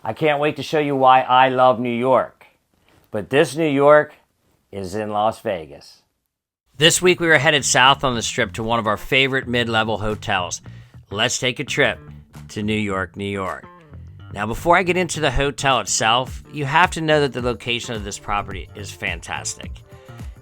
I can't wait to show you why I love New York. But this New York is in Las Vegas. This week we were headed south on the Strip to one of our favorite mid-level hotels. Let's take a trip to New York, New York. Now, before I get into the hotel itself, you have to know that the location of this property is fantastic.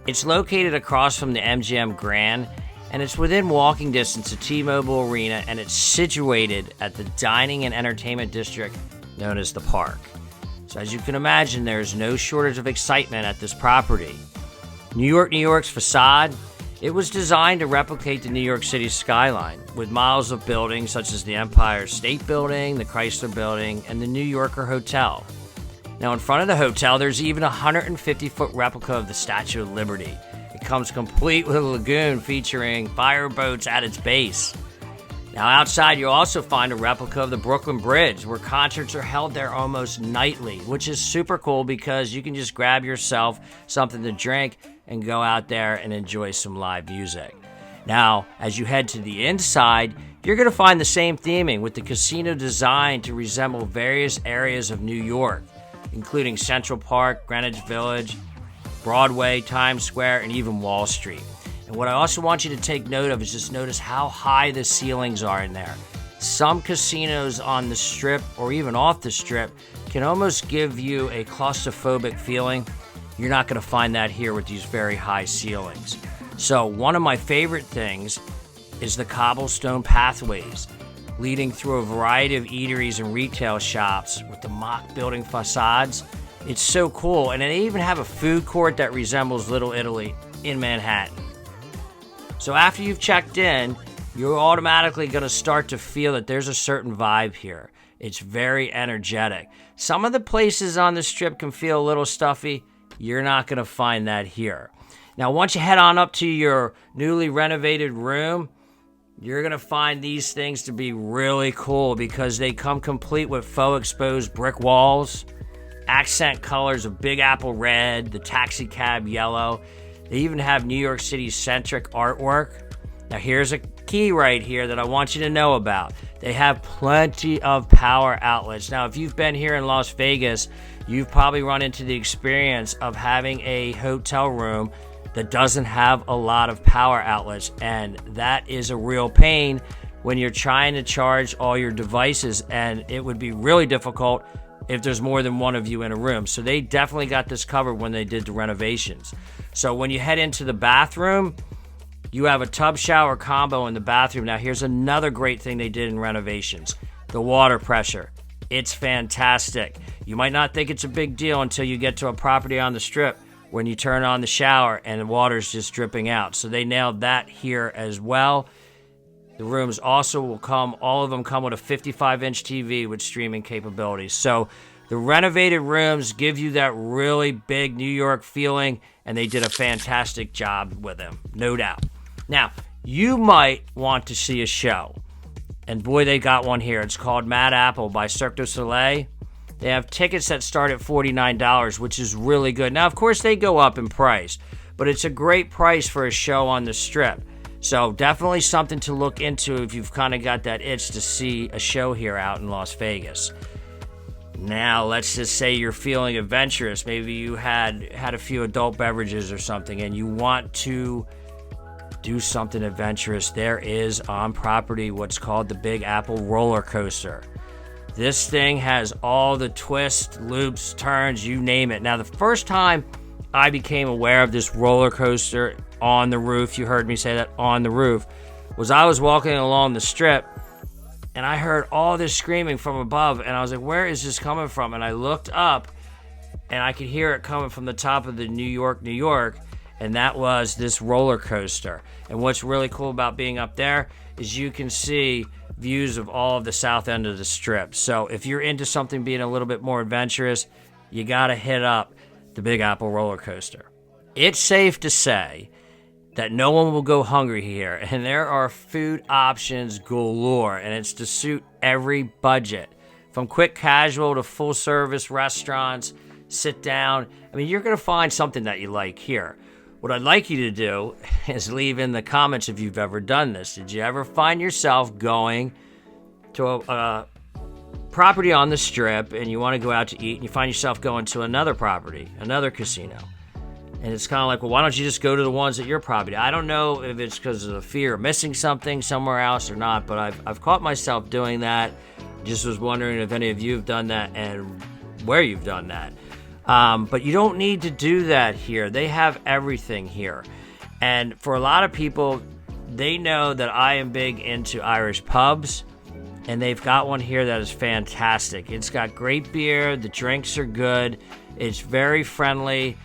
It's located across from the MGM Grand, and it's within walking distance of T-Mobile Arena, and it's situated at the dining and entertainment district known as the Park. So as you can imagine, there's no shortage of excitement at this property. New York, New York's facade, it was designed to replicate the New York City skyline with miles of buildings such as the Empire State Building, the Chrysler Building, and the New Yorker Hotel. Now in front of the hotel, there's even a 150-foot replica of the Statue of Liberty. It comes complete with a lagoon featuring fireboats at its base. Now outside, you'll also find a replica of the Brooklyn Bridge, where concerts are held there almost nightly, which is super cool because you can just grab yourself something to drink and go out there and enjoy some live music. Now, as you head to the inside, you're going to find the same theming with the casino designed to resemble various areas of New York, including Central Park, Greenwich Village, Broadway, Times Square, and even Wall Street. And what I also want you to take note of is just notice how high the ceilings are in there. Some casinos on the Strip or even off the Strip can almost give you a claustrophobic feeling. You're not going to find that here with these very high ceilings. So one of my favorite things is the cobblestone pathways leading through a variety of eateries and retail shops with the mock building facades. It's so cool. And they even have a food court that resembles Little Italy in Manhattan. So after you've checked in, you're automatically going to start to feel that there's a certain vibe here. It's very energetic. Some of the places on the Strip can feel a little stuffy. You're not going to find that here. Now, once you head on up to your newly renovated room, you're going to find these things to be really cool because they come complete with faux exposed brick walls, accent colors of Big Apple red, the taxi cab yellow. They even have New York City-centric artwork. Now here's a key right here that I want you to know about. They have plenty of power outlets. Now if you've been here in Las Vegas, you've probably run into the experience of having a hotel room that doesn't have a lot of power outlets, and that is a real pain when you're trying to charge all your devices, and it would be really difficult if there's more than one of you in a room. So they definitely got this covered when they did the renovations. So when you head into the bathroom, you have a tub shower combo in the bathroom. Now here's another great thing they did in renovations. The water pressure. It's fantastic. You might not think it's a big deal until you get to a property on the Strip when you turn on the shower and the water's just dripping out. So they nailed that here as well. The rooms also will come, all of them come with a 55-inch TV with streaming capabilities. So the renovated rooms give you that really big New York feeling, and they did a fantastic job with them, no doubt. Now, you might want to see a show, and boy, they got one here. It's called Mad Apple by Cirque du Soleil. They have tickets that start at $49, which is really good. Now, of course, they go up in price, but it's a great price for a show on the Strip. So definitely something to look into if you've kind of got that itch to see a show here out in Las Vegas. Now, let's just say you're feeling adventurous. Maybe you had a few adult beverages or something and you want to do something adventurous. There is on property what's called the Big Apple roller coaster. This thing has all the twists, loops, turns, you name it. Now, the first time I became aware of this roller coaster on the roof, you heard me say that, on the roof, was I was walking along the Strip and I heard all this screaming from above and I was like, where is this coming from? And I looked up and I could hear it coming from the top of the New York, New York, and that was this roller coaster. And what's really cool about being up there is you can see views of all of the south end of the Strip. So if you're into something being a little bit more adventurous, you gotta hit up the Big Apple roller coaster. It's safe to say that no one will go hungry here, and there are food options galore, and it's to suit every budget. From quick casual to full service restaurants, sit down. I mean, you're gonna find something that you like here. What I'd like you to do is leave in the comments if you've ever done this. Did you ever find yourself going to property on the Strip and you want to go out to eat and you find yourself going to another property, another casino. And it's kind of like, well, why don't you just go to the ones at your property? I don't know if it's because of the fear of missing something somewhere else or not, but I've caught myself doing that. Just was wondering if any of you have done that and where you've done that. But you don't need to do that here. They have everything here. And for a lot of people, they know that I am big into Irish pubs, and they've got one here that is fantastic. It's got great beer. The drinks are good. It's very friendly.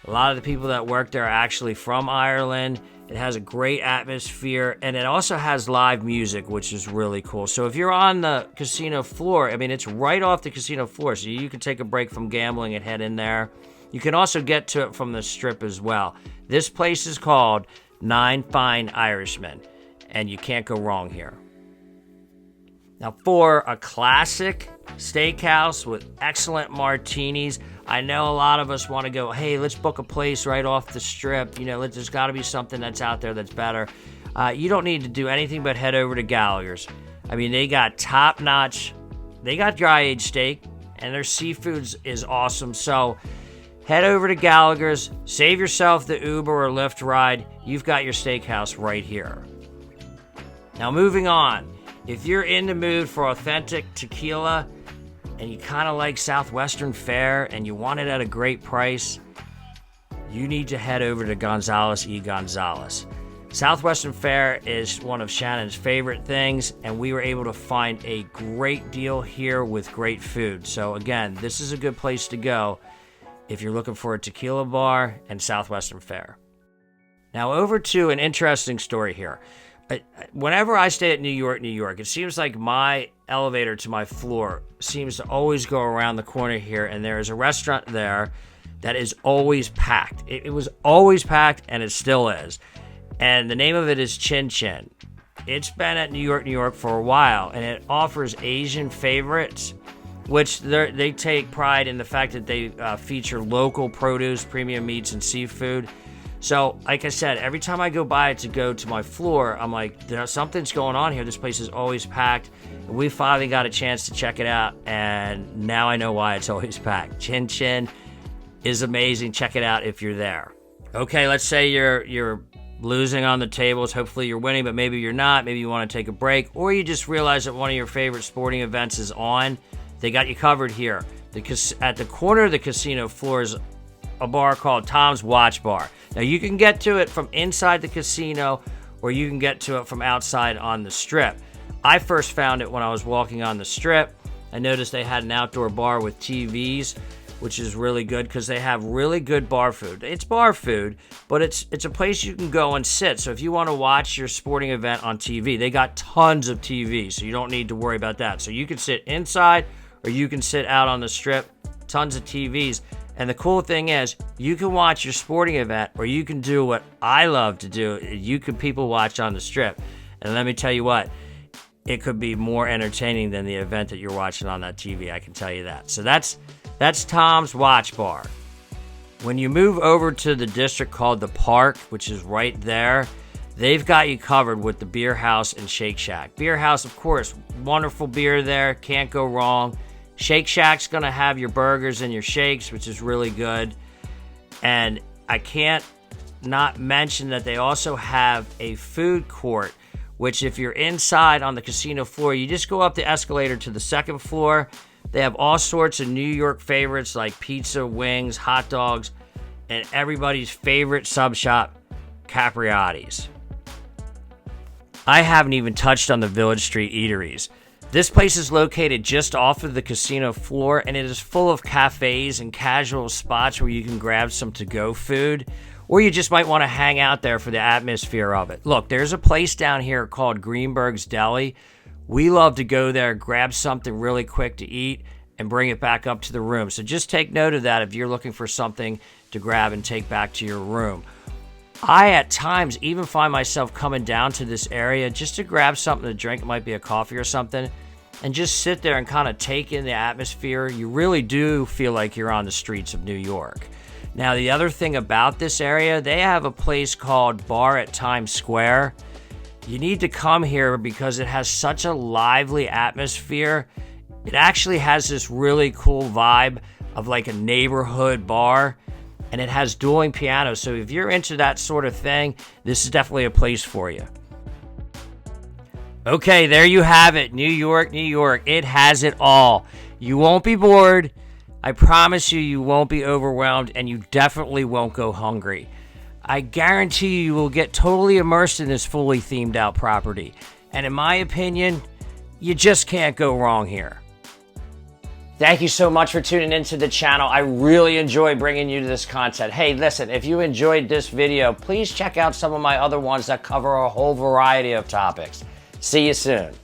A lot of the people that work there are actually from Ireland. It has a great atmosphere, and it also has live music, which is really cool. So if you're on the casino floor, I mean, it's right off the casino floor, so you can take a break from gambling and head in there. You can also get to it from the Strip as well. This place is called Nine Fine Irishmen, and you can't go wrong here. Now, for a classic steakhouse with excellent martinis, I know a lot of us want to go, hey, let's book a place right off the Strip. You know, there's got to be something that's out there that's better. You don't need to do anything but head over to Gallagher's. I mean, they got top-notch. They got dry-aged steak, and their seafoods is awesome. So head over to Gallagher's, save yourself the Uber or Lyft ride. You've got your steakhouse right here. Now, moving on. If you're in the mood for authentic tequila and you kind of like southwestern fare and you want it at a great price, you need to head over to Gonzalez y Gonzalez. Southwestern fare is one of Shannon's favorite things, and we were able to find a great deal here with great food. So again, this is a good place to go if you're looking for a tequila bar and southwestern fare. Now over to an interesting story here. Whenever I stay at New York, it seems like my elevator to my floor seems to always go around the corner here, and there is a restaurant there that is always packed. It was always packed, and it still is. And the name of it is Chin Chin. It's been at New York for a while, and it offers Asian favorites, which they take pride in the fact that they feature local produce, premium meats, and seafood. So, like I said, every time I go by to go to my floor, I'm like, something's going on here. This place is always packed. And we finally got a chance to check it out, and now I know why it's always packed. Chin Chin is amazing. Check it out if you're there. Okay, let's say you're losing on the tables. Hopefully you're winning, but maybe you're not. Maybe you want to take a break, or you just realize that one of your favorite sporting events is on. They got you covered here. At the corner of the casino floor is a bar called Tom's Watch Bar. Now, you can get to it from inside the casino, or you can get to it from outside on the Strip. I first found it when I was walking on the Strip. I noticed they had an outdoor bar with TVs, which is really good because they have really good bar food. It's bar food, but it's a place you can go and sit. So if you want to watch your sporting event on TV, they got tons of TVs, so you don't need to worry about that. So you can sit inside, or you can sit out on the Strip, tons of TVs. And the cool thing is, you can watch your sporting event, or you can do what I love to do. You can people watch on the Strip. And let me tell you what, it could be more entertaining than the event that you're watching on that TV, I can tell you that. So that's Tom's Watch Bar. When you move over to the district called the Park, which is right there, they've got you covered with the Beer House and Shake Shack. Beer House, of course, wonderful beer there, can't go wrong. Shake Shack's going to have your burgers and your shakes, which is really good. And I can't not mention that they also have a food court, which if you're inside on the casino floor, you just go up the escalator to the second floor. They have all sorts of New York favorites like pizza, wings, hot dogs, and everybody's favorite sub shop, Capriotti's. I haven't even touched on the Village Street Eateries. This place is located just off of the casino floor, and it is full of cafes and casual spots where you can grab some to-go food, or you just might want to hang out there for the atmosphere of it. Look, there's a place down here called Greenberg's Deli. We love to go there, grab something really quick to eat, and bring it back up to the room. So just take note of that if you're looking for something to grab and take back to your room. I, at times, even find myself coming down to this area just to grab something to drink. It might be a coffee or something, and just sit there and kind of take in the atmosphere. You really do feel like you're on the streets of New York. Now, the other thing about this area, they have a place called Bar at Times Square. You need to come here because it has such a lively atmosphere. It actually has this really cool vibe of like a neighborhood bar, and it has dueling pianos. So if you're into that sort of thing, this is definitely a place for you. Okay, there you have it. New York, New York. It has it all. You won't be bored. I promise you, you won't be overwhelmed, and you definitely won't go hungry. I guarantee you will get totally immersed in this fully themed out property. And in my opinion, you just can't go wrong here. Thank you so much for tuning into the channel. I really enjoy bringing you this content. Hey, listen, if you enjoyed this video, please check out some of my other ones that cover a whole variety of topics. See you soon.